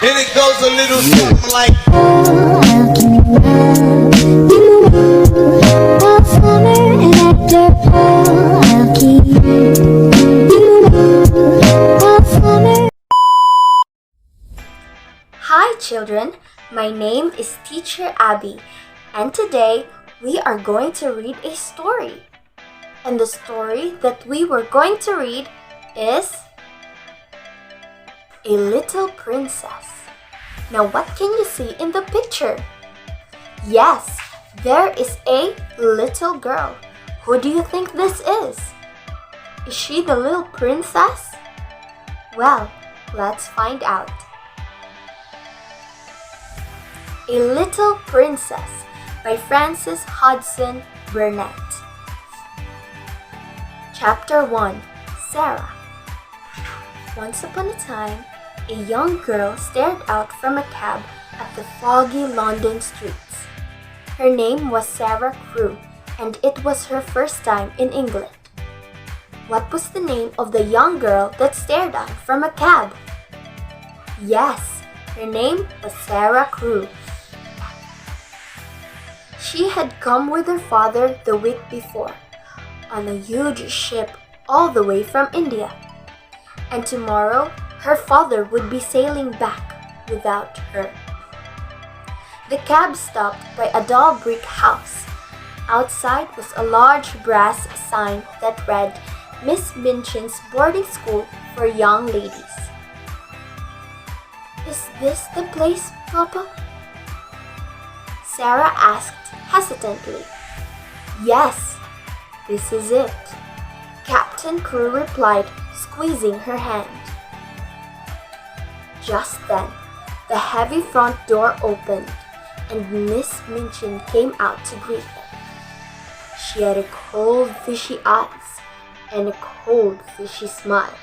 And it goes a little something like Hi children, my name is Teacher Abby, and today we are going to read a story. And the story that we were going to read is A Little Princess. Now what can you see in the picture? Yes, there is a little girl. Who do you think this is? Is she the little princess? Well, let's find out. A Little Princess by Frances Hodgson Burnett. Chapter 1. Sarah. Once upon a time, a young girl stared out from a cab at the foggy London streets. Her name was Sarah Crewe, and it was her first time in England. What was the name of the young girl that stared out from a cab? Yes, her name was Sarah Crewe. She had come with her father the week before on a huge ship all the way from India. And tomorrow, her father would be sailing back without her. The cab stopped by a dull brick house. Outside was a large brass sign that read, Miss Minchin's Boarding School for Young Ladies. Is this the place, Papa? Sarah asked hesitantly. Yes, this is it, Captain Crewe replied, squeezing her hand. Just then, the heavy front door opened, and Miss Minchin came out to greet them. She had a cold, fishy eyes and a cold, fishy smile.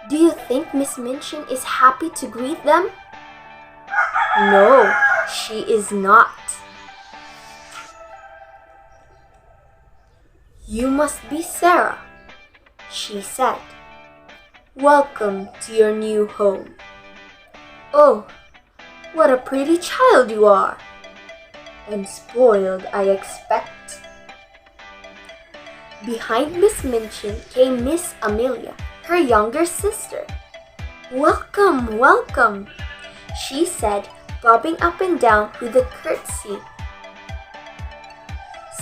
Do you think Miss Minchin is happy to greet them? No, she is not. You must be Sarah, she said. Welcome to your new home. Oh, what a pretty child you are. And spoiled, I expect. Behind Miss Minchin came Miss Amelia, her younger sister. Welcome, welcome, she said, bobbing up and down with a curtsy.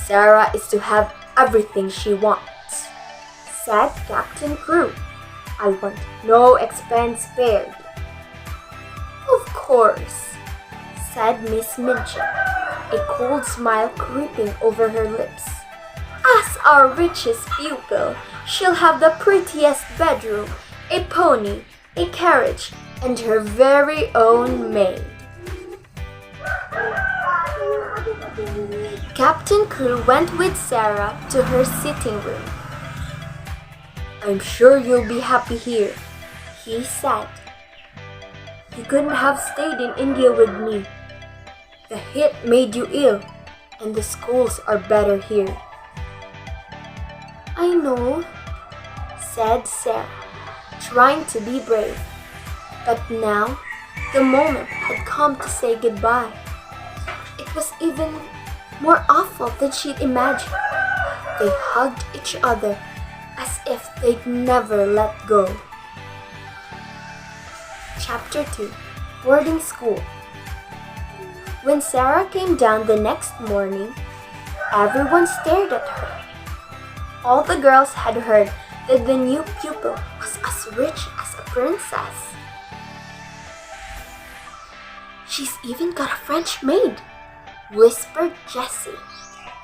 Sarah is to have everything she wants, said Captain Crewe. I want no expense spared. Of course, said Miss Minchin, a cold smile creeping over her lips. As our richest pupil, she'll have the prettiest bedroom, a pony, a carriage, and her very own maid. Captain Crewe went with Sarah to her sitting room. I'm sure you'll be happy here, he said. You couldn't have stayed in India with me. The heat made you ill, and the schools are better here. I know, said Sarah, trying to be brave. But now, the moment had come to say goodbye. It was even more awful than she'd imagined. They hugged each other as if they'd never let go. Chapter 2. Boarding School. When Sarah came down the next morning, everyone stared at her. All the girls had heard that the new pupil was as rich as a princess. She's even got a French maid, whispered Jessie,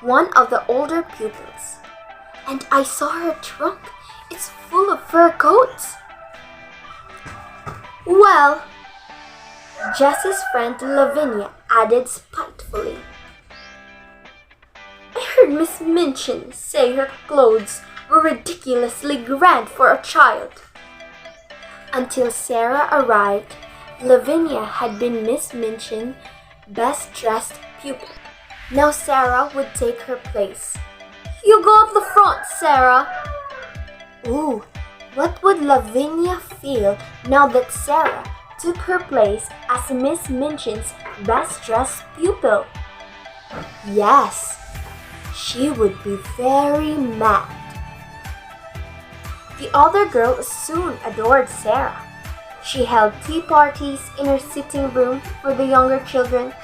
one of the older pupils. And I saw her trunk. It's full of fur coats. Well, Jessie's friend Lavinia added spitefully. I heard Miss Minchin say her clothes were ridiculously grand for a child. Until Sarah arrived, Lavinia had been Miss Minchin's best-dressed pupil. Now Sarah would take her place. You go up the front, Sarah. Ooh, What would Lavinia feel now that Sarah took her place as Miss Minchin's best-dressed pupil? Yes, she would be very mad. The other girls soon adored Sarah. She held tea parties in her sitting room for the younger children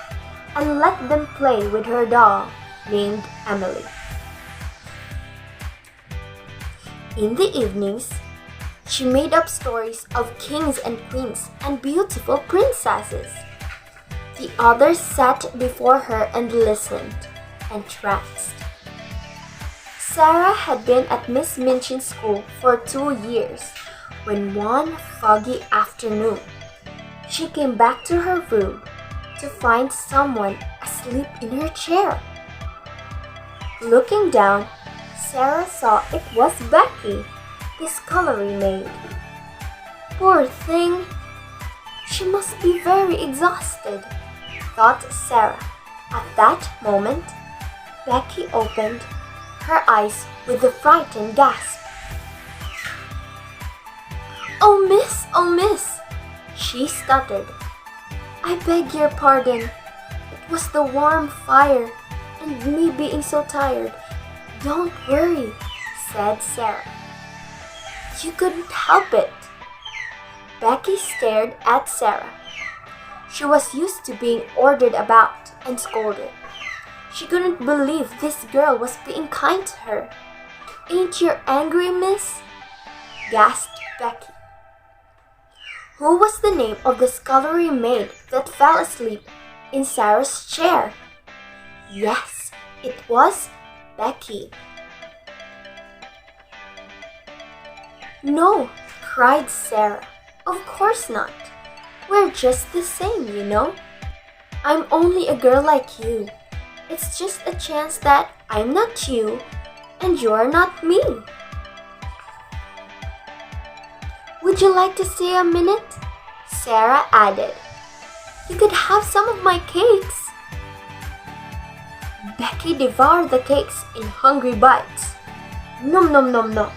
and let them play with her doll named Emily. In the evenings, she made up stories of kings and queens and beautiful princesses. The others sat before her and listened, entranced. Sarah had been at Miss Minchin's school for 2 years when one foggy afternoon, she came back to her room to find someone asleep in her chair. Looking down, Sarah saw it was Becky, the scullery maid. Poor thing, she must be very exhausted, thought Sarah. At that moment, Becky opened her eyes with a frightened gasp. Oh miss, she stuttered. I beg your pardon. It was the warm fire and me being so tired. Don't worry, said Sarah. You couldn't help it. Becky stared at Sarah. She was used to being ordered about and scolded. She couldn't believe this girl was being kind to her. Ain't you angry, miss? Gasped Becky. Who was the name of the scullery maid that fell asleep in Sarah's chair? Yes, it was Becky. No, cried Sarah. Of course not. We're just the same, you know. I'm only a girl like you. It's just a chance that I'm not you and you're not me. Would you like to stay a minute? Sarah added. You could have some of my cakes. Becky devoured the cakes in hungry bites. Nom nom nom nom.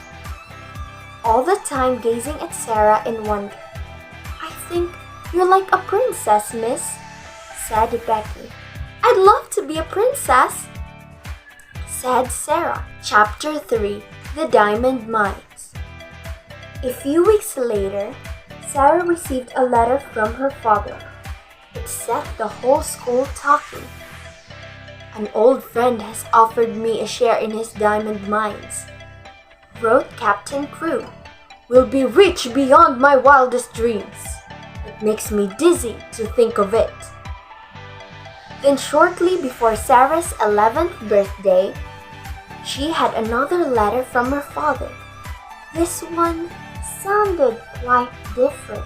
All the time gazing at Sarah in wonder. I think you're like a princess, miss, said Becky. I'd love to be a princess, said Sarah. Chapter 3, The Diamond Mines. A few weeks later, Sarah received a letter from her father. It set the whole school talking. An old friend has offered me a share in his diamond mines, wrote Captain Crew. We'll be rich beyond my wildest dreams. It makes me dizzy to think of it. Then shortly before Sarah's 11th birthday, she had another letter from her father. This one sounded quite different.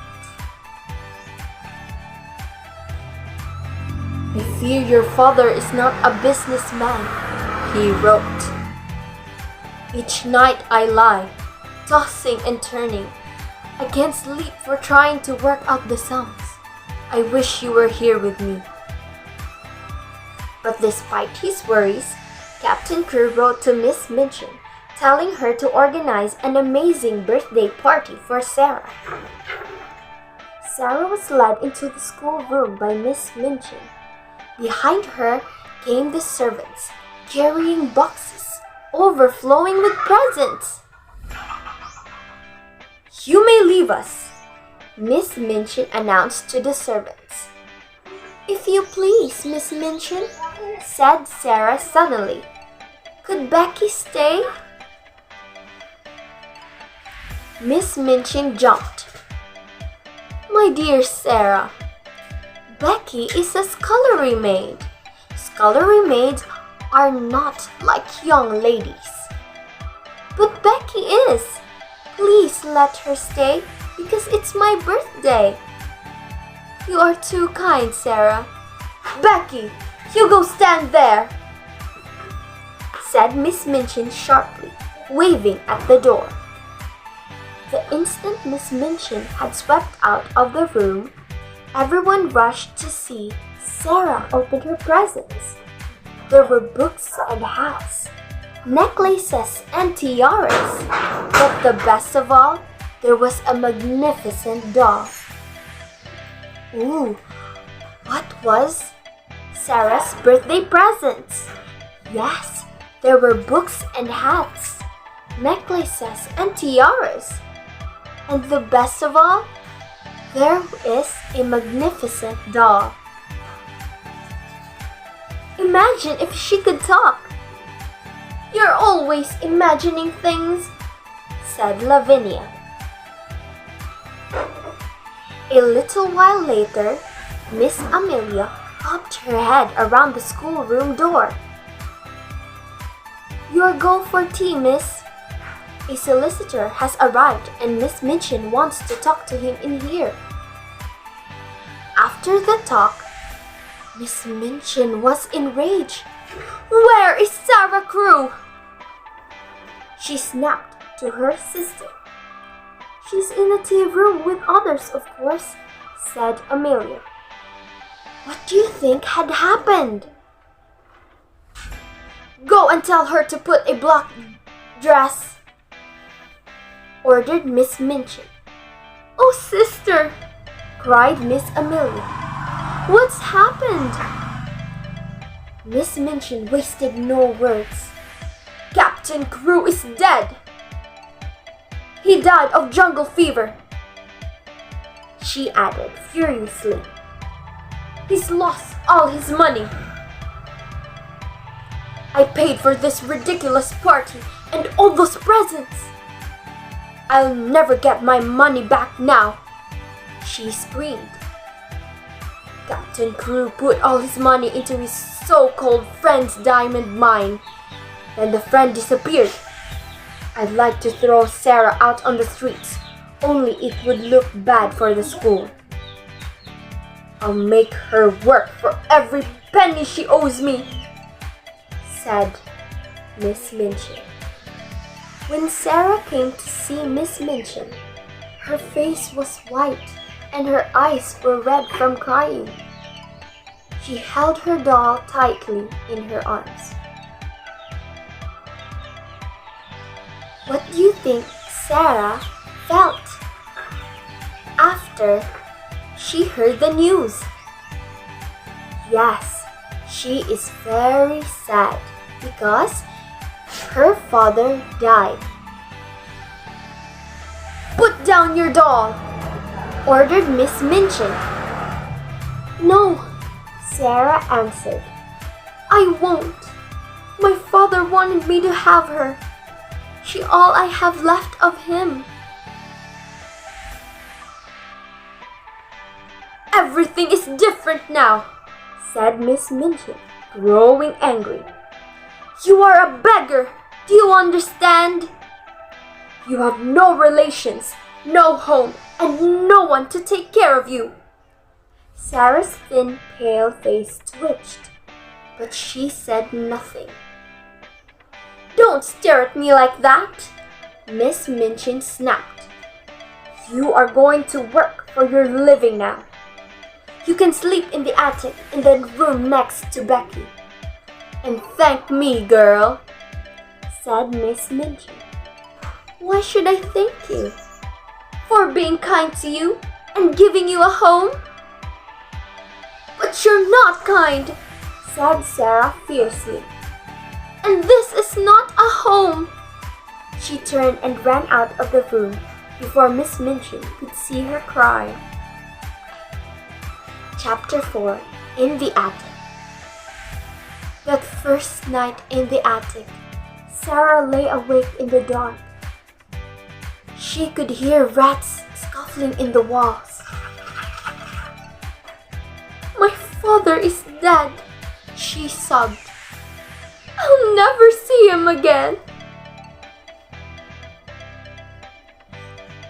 I fear your father is not a businessman, he wrote. Each night I lie, tossing and turning. I can't sleep for trying to work out the sums. I wish you were here with me. But despite his worries, Captain Crew wrote to Miss Minchin, telling her to organize an amazing birthday party for Sarah. Sarah was led into the schoolroom by Miss Minchin. Behind her came the servants, carrying boxes overflowing with presents. You may leave us, Miss Minchin announced to the servants. If you please, Miss Minchin, said Sarah suddenly. Could Becky stay? Miss Minchin jumped. My dear Sarah, Becky is a scullery maid. Scullery maids are not like young ladies. But Becky is. Please let her stay because it's my birthday. You are too kind, Sarah. Becky, you go stand there, said Miss Minchin sharply, waving at the door. The instant Miss Minchin had swept out of the room, everyone rushed to see Sarah open her presents. There were books and hats, necklaces and tiaras, but the best of all, there was a magnificent doll. Ooh, what was Sarah's birthday presents? Yes, there were books and hats, necklaces and tiaras. And the best of all, there is a magnificent doll. Imagine if she could talk. You're always imagining things, said Lavinia. A little while later, Miss Amelia popped her head around the schoolroom door. Your go for tea, miss. A solicitor has arrived and Miss Minchin wants to talk to him in here. After the talk, Miss Minchin was enraged. Where is Sarah Crewe? She snapped to her sister. She's in the tea room with others, of course, said Amelia. What do you think had happened? Go and tell her to put a black dress, ordered Miss Minchin. Oh, sister, cried Miss Amelia. What's happened? Miss Minchin wasted no words. Captain Crewe is dead. He died of jungle fever, she added furiously. He's lost all his money. I paid for this ridiculous party and all those presents. I'll never get my money back now, she screamed. Captain Crewe put all his money into his so-called friend's diamond mine. Then the friend disappeared. I'd like to throw Sarah out on the streets, only it would look bad for the school. I'll make her work for every penny she owes me, said Miss Minchin. When Sarah came to see Miss Minchin, her face was white and her eyes were red from crying. She held her doll tightly in her arms. What do you think Sarah felt after she heard the news? Yes, she is very sad because her father died. Put down your doll, ordered Miss Minchin. No, Sarah answered. I won't. My father wanted me to have her. She's all I have left of him. Everything is different now, said Miss Minchin, growing angry. You are a beggar, do you understand? You have no relations, no home, and no one to take care of you. Sarah's thin, pale face twitched, but she said nothing. Don't stare at me like that, Miss Minchin snapped. You are going to work for your living now. You can sleep in the attic in the room next to Becky. And thank me, girl, said Miss Minchin. Why should I thank you? For being kind to you and giving you a home? But you're not kind, said Sarah fiercely. And this is not a home. She turned and ran out of the room before Miss Minchin could see her cry. Chapter 4. In the Attic. That first night in the attic, Sarah lay awake in the dark. She could hear rats scuffling in the walls. My father is dead, she sobbed. I'll never see him again.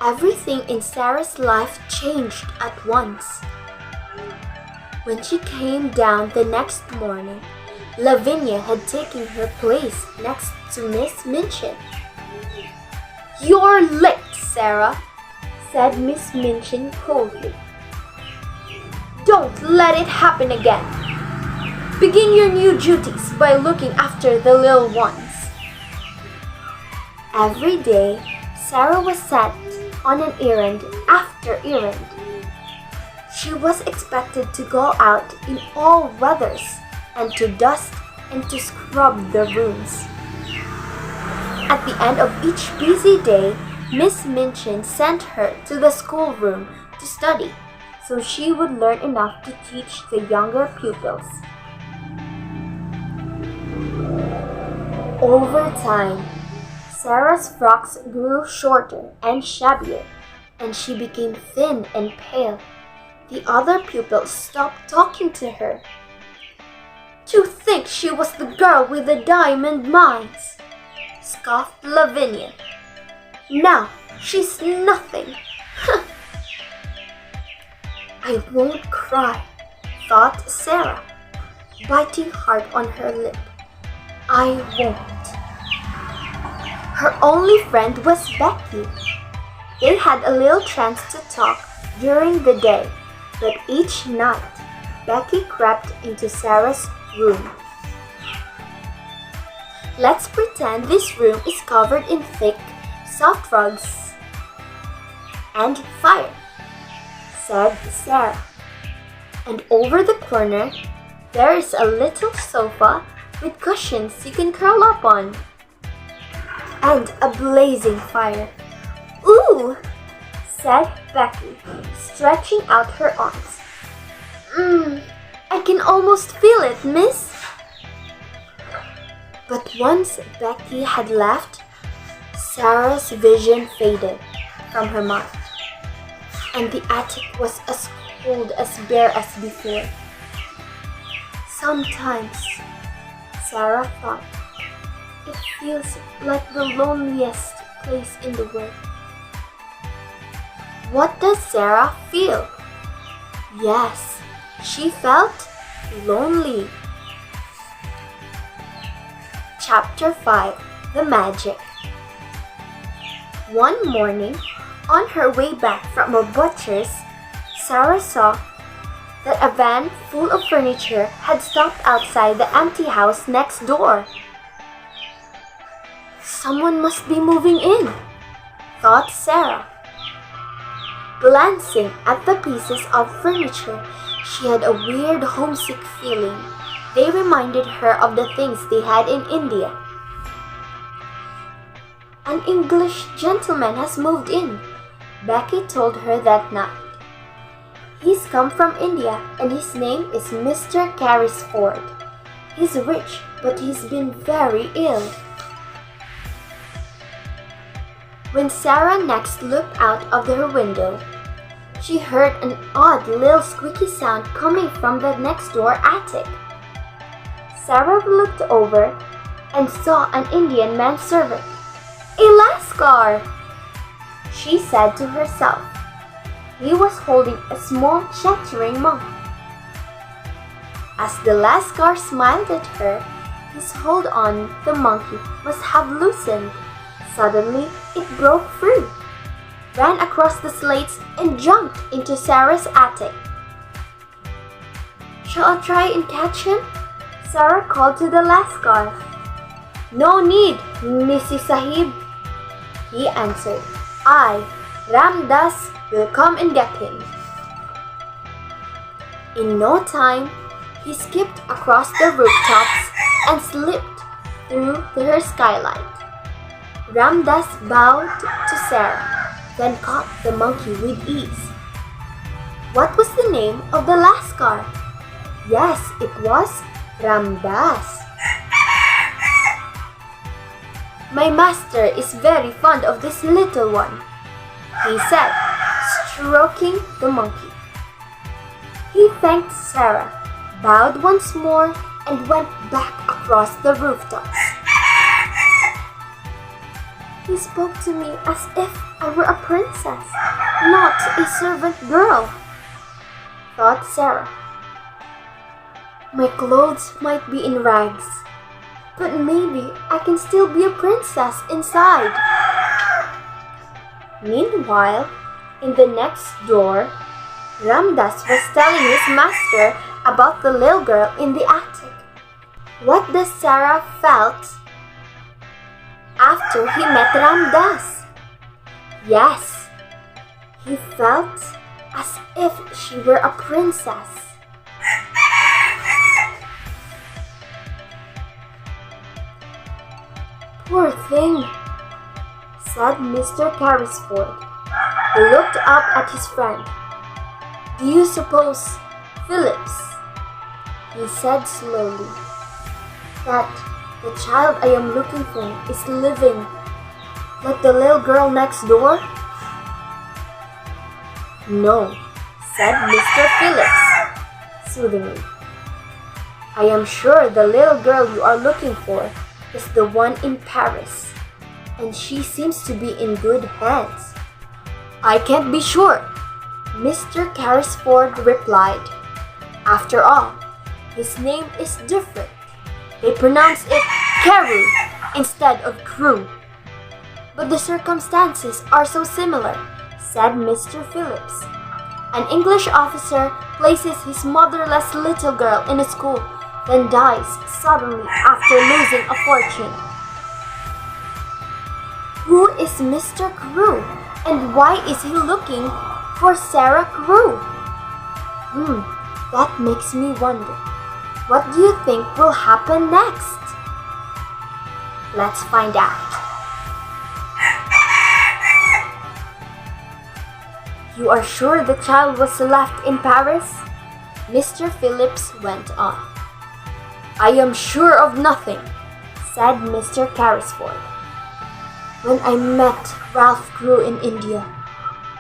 Everything in Sarah's life changed at once. When she came down the next morning, Lavinia had taken her place next to Miss Minchin. You're late, Sarah, said Miss Minchin coldly. Don't let it happen again. Begin your new duties by looking after the little ones. Every day, Sarah was sent on an errand after errand. She was expected to go out in all weathers and to dust and to scrub the rooms. At the end of each busy day, Miss Minchin sent her to the schoolroom to study, so she would learn enough to teach the younger pupils. Over time, Sarah's frocks grew shorter and shabbier, and she became thin and pale. The other pupils stopped talking to her. "To think she was the girl with the diamond mines," scoffed Lavinia. "Now she's nothing." "I won't cry," thought Sarah, biting hard on her lip. "I won't." Her only friend was Becky. They had a little chance to talk during the day, but each night, Becky crept into Sarah's room. "Let's pretend this room is covered in thick, soft rugs and fire," said Sarah. "And over the corner, there is a little sofa with cushions you can curl up on. And a blazing fire." "Ooh!" said Becky, stretching out her arms. I can almost feel it, miss." But once Becky had left, Sarah's vision faded from her mind, and the attic was as cold as bare as before. Sometimes, Sarah thought, it feels like the loneliest place in the world. What does Sarah feel? Yes, she felt lonely. Chapter 5: The Magic. One morning, on her way back from a butcher's, Sarah saw that a van full of furniture had stopped outside the empty house next door. "Someone must be moving in," thought Sarah. Glancing at the pieces of furniture, she had a weird homesick feeling. They reminded her of the things they had in India. "An English gentleman has moved in," Becky told her that night. "He's come from India and his name is Mr. Carrisford. He's rich, but he's been very ill." When Sarah next looked out of her window, she heard an odd little squeaky sound coming from the next door attic. Sarah looked over and saw an Indian manservant. "A Lascar!" she said to herself. He was holding a small chattering monkey. As the Lascar smiled at her, his hold on the monkey must have loosened. Suddenly, it broke free, ran across the slates, and jumped into Sarah's attic. "Shall I try and catch him?" Sarah called to the Lascar. "No need, Mrs. Sahib," he answered. "I, Ram Das, will come and get him." In no time, he skipped across the rooftops and slipped through her skylight. Ram Das bowed to Sarah, then caught the monkey with ease. What was the name of the Lascar? Yes, it was Ram Das. "My master is very fond of this little one," he said, stroking the monkey. He thanked Sarah, bowed once more, and went back across the rooftops. "He spoke to me as if I were a princess, not a servant girl," thought Sarah. "My clothes might be in rags, but maybe I can still be a princess inside." Meanwhile, in the next door, Ram Das was telling his master about the little girl in the attic. What does Sarah felt after he met Ram Das? Yes, He felt as if she were a princess. "Poor thing," said Mr. Carrisford. He looked up at his friend. "Do you suppose, Phillips," he said slowly, "that the child I am looking for is living like the little girl next door?" "No," said Mr. Phillips soothingly. "I am sure the little girl you are looking for is the one in Paris, and she seems to be in good hands." "I can't be sure," Mr. Carrisford replied. "After all, his name is different. They pronounce it Carew instead of Crew." "But the circumstances are so similar," said Mr. Phillips. "An English officer places his motherless little girl in a school, then dies suddenly after losing a fortune." "Who is Mr. Crew, and why is he looking for Sarah Crew?" That makes me wonder. What do you think will happen next? Let's find out. "You are sure the child was left in Paris?" Mr. Phillips went on. "I am sure of nothing," said Mr. Carrisford. "When I met Ralph Crew in India,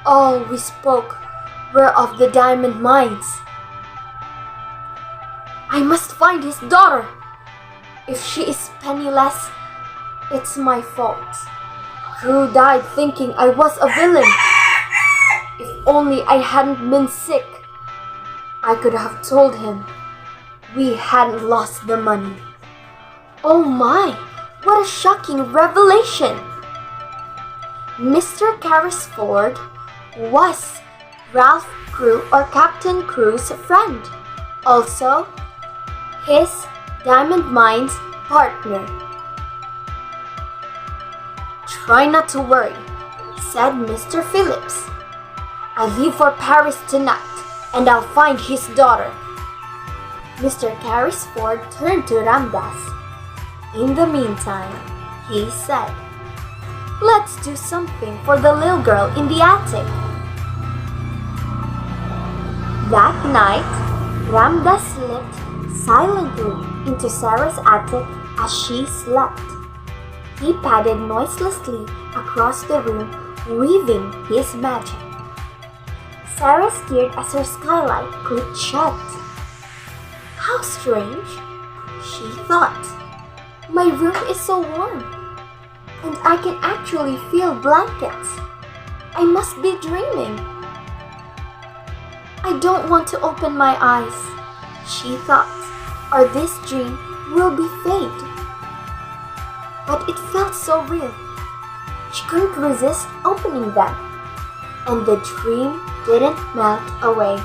all we spoke were of the diamond mines. I must find his daughter. If she is penniless, it's my fault. Crew died thinking I was a villain. If only I hadn't been sick, I could have told him we hadn't lost the money." "Oh my, what a shocking revelation!" Mr. Carrisford was Ralph Crew, or Captain Crew's friend, also his diamond mines partner. "Try not to worry," said Mr. Phillips. "I leave for Paris tonight, and I'll find his daughter." Mr. Carrisford turned to Ramdas. "In the meantime," he said, "let's do something for the little girl in the attic." That night, Ramdas slipped silently into Sarah's attic as she slept. He padded noiselessly across the room, weaving his magic. Sarah stared as her skylight clicked shut. "How strange," she thought. "My room is so warm, and I can actually feel blankets. I must be dreaming. I don't want to open my eyes," she thought, "or this dream will be fate." But it felt so real. She couldn't resist opening them, and the dream didn't melt away.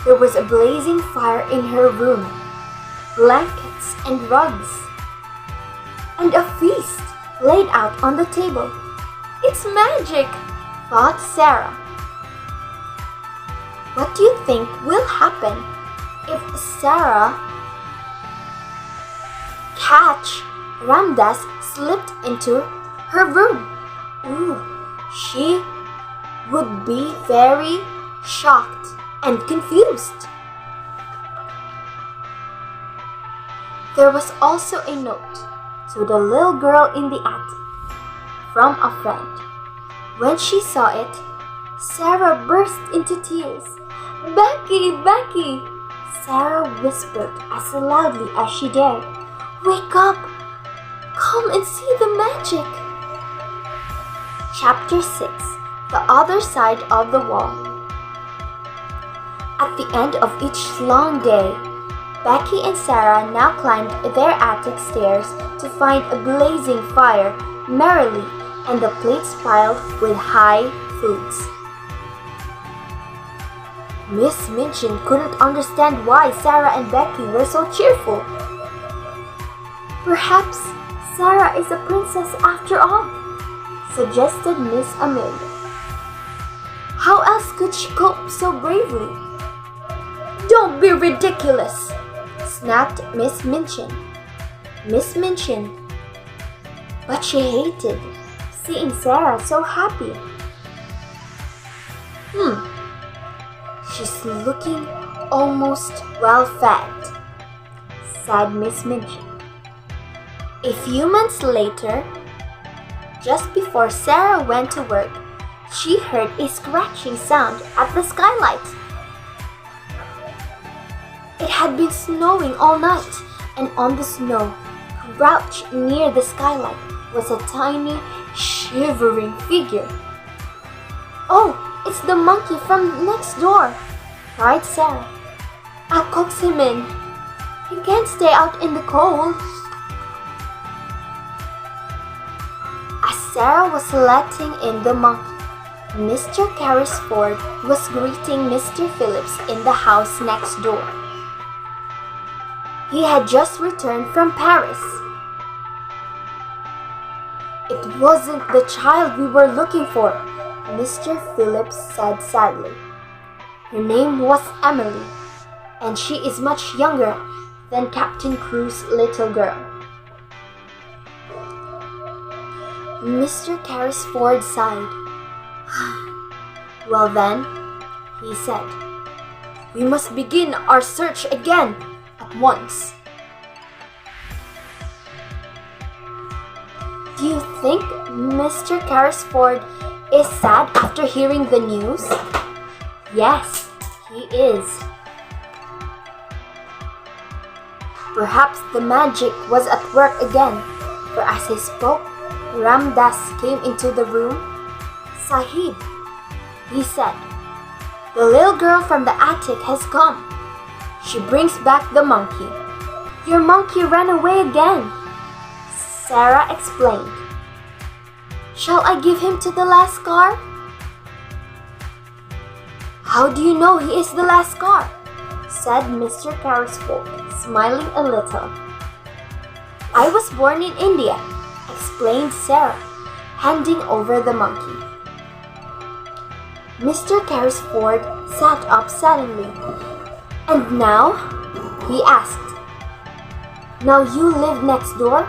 There was a blazing fire in her room, blankets and rugs, and a feast laid out on the table. "It's magic," thought Sarah. What do you think will happen if Sarah catch Ramdas slipped into her room? She would be very shocked and confused. There was also a note to the little girl in the attic from a friend. When she saw it, Sarah burst into tears. "Becky, Becky!" Sarah whispered as loudly as she dared. "Wake up! Come and see the magic!" Chapter 6: The Other Side of the Wall. At the end of each long day, Becky and Sarah now climbed their attic stairs to find a blazing fire merrily and the plates piled with high foods. Miss Minchin couldn't understand why Sarah and Becky were so cheerful. "Perhaps Sarah is a princess after all," suggested Miss Amelia. else could she cope so bravely? "Don't be ridiculous," snapped Miss Minchin. Miss Minchin. But she hated seeing Sarah so happy. She's looking almost well-fed, said Miss Minchin. A few months later, just before Sarah went to work, she heard a scratching sound at the skylight. It had been snowing all night, and on the snow, crouched near the skylight, was a tiny, shivering figure. "Oh, it's the monkey from next door," cried Sarah. "I'll coax him in. He can't stay out in the cold." As Sarah was letting in the monkey, Mr. Carrisford was greeting Mr. Phillips in the house next door. He had just returned from Paris. "It wasn't the child we were looking for," Mr. Phillips said sadly. "Her name was Emily, and she is much younger than Captain Crew's little girl." Mr. Carrisford sighed. "Well then," he said, "we must begin our search again at once." "Do you think Mr. Carrisford is sad after hearing the news?" "Yes, he is." Perhaps the magic was at work again, for as he spoke, Ram Das came into the room. "Sahib," he said, "the little girl from the attic has come. She brings back the monkey." "Your monkey ran away again," Sarah explained. "Shall I give him to the Lascar?" "How do you know he is the Lascar?" said Mr. Carrisford, smiling a little. "I was born in India," explained Sarah, handing over the monkey. Mr. Carrisford sat up suddenly. "And now?" he asked. "Now you live next door,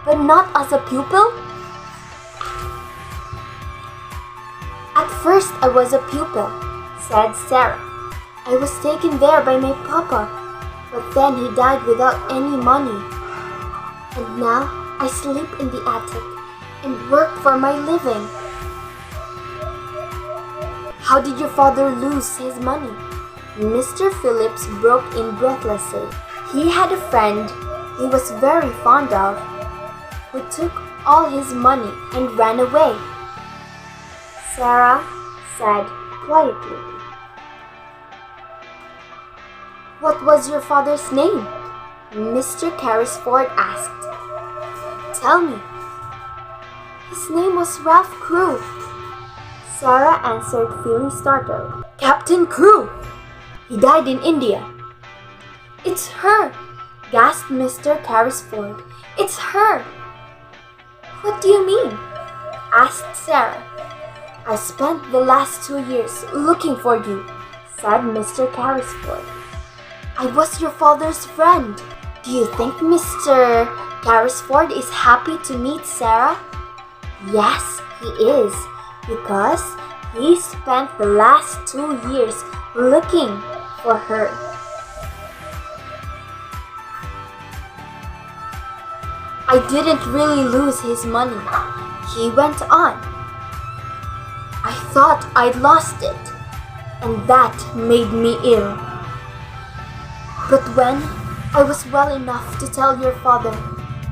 but not as a pupil?" "At first I was a pupil," said Sarah. "I was taken there by my papa, but then he died without any money. And now I sleep in the attic and work for my living." "How did your father lose his money?" Mr. Phillips broke in breathlessly. "He had a friend he was very fond of, who took all his money and ran away," Sarah said quietly. "What was your father's name?" Mr. Carrisford asked. "Tell me." "His name was Ralph Crewe," Sarah answered, feeling startled. "Captain Crewe! He died in India." "It's her!" gasped Mr. Carrisford. "It's her!" "What do you mean?" asked Sarah. "I spent the last 2 years looking for you," said Mr. Carrisford. "I was your father's friend." "Do you think Mr. Carrisford is happy to meet Sarah?" "Yes, he is, because he spent the last 2 years looking for her." "I didn't really lose his money," he went on. "I thought I'd lost it, and that made me ill. But when I was well enough to tell your father,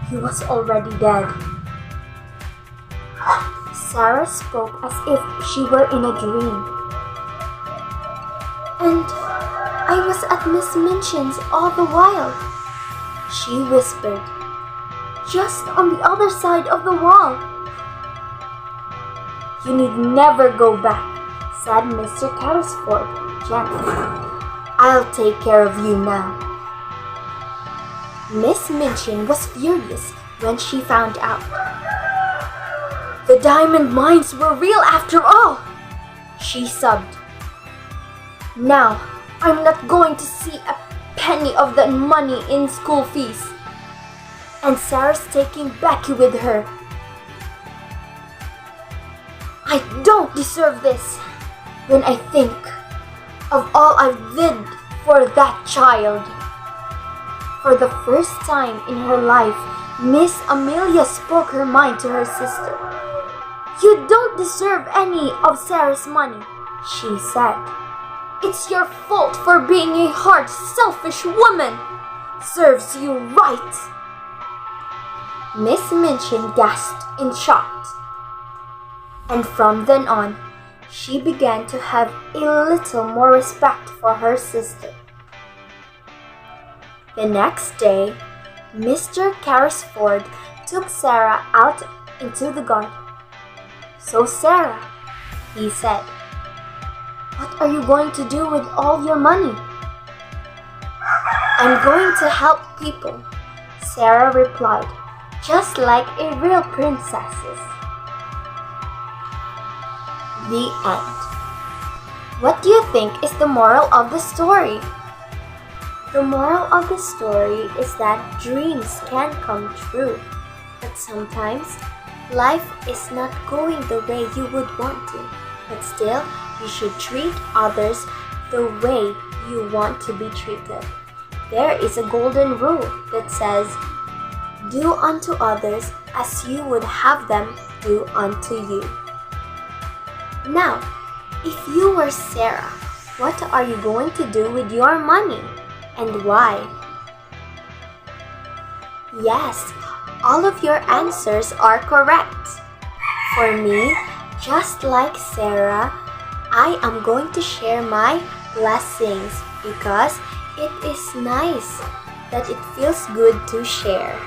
he was already dead." Sarah spoke as if she were in a dream. "And I was at Miss Minchin's all the while," she whispered, "just on the other side of the wall." "You need never go back," said Mr. Carrisford gently. "I'll take care of you now." Miss Minchin was furious when she found out. "The diamond mines were real after all," she sobbed. Now, I'm not going to see a penny of that money in school fees. And Sarah's taking Becky with her. I don't deserve this. When I think of all I did for that child. For the first time in her life, Miss Amelia spoke her mind to her sister. You don't deserve any of Sarah's money, she said. It's your fault for being a hard, selfish woman. Serves you right. Miss Minchin gasped in shock. And from then on, she began to have a little more respect for her sister. The next day, Mr. Carrisford took Sarah out into the garden. So Sarah, he said, what are you going to do with all your money? I'm going to help people, Sarah replied, just like a real princess. The end. What do you think is the moral of the story? The moral of the story is that dreams can come true, but sometimes life is not going the way you would want to, but still you should treat others the way you want to be treated. There is a golden rule that says, do unto others as you would have them do unto you. Now, if you were Sarah, what are you going to do with your money and why? Yes, all of your answers are correct. For me, just like Sarah, I am going to share my blessings because it is nice that it feels good to share.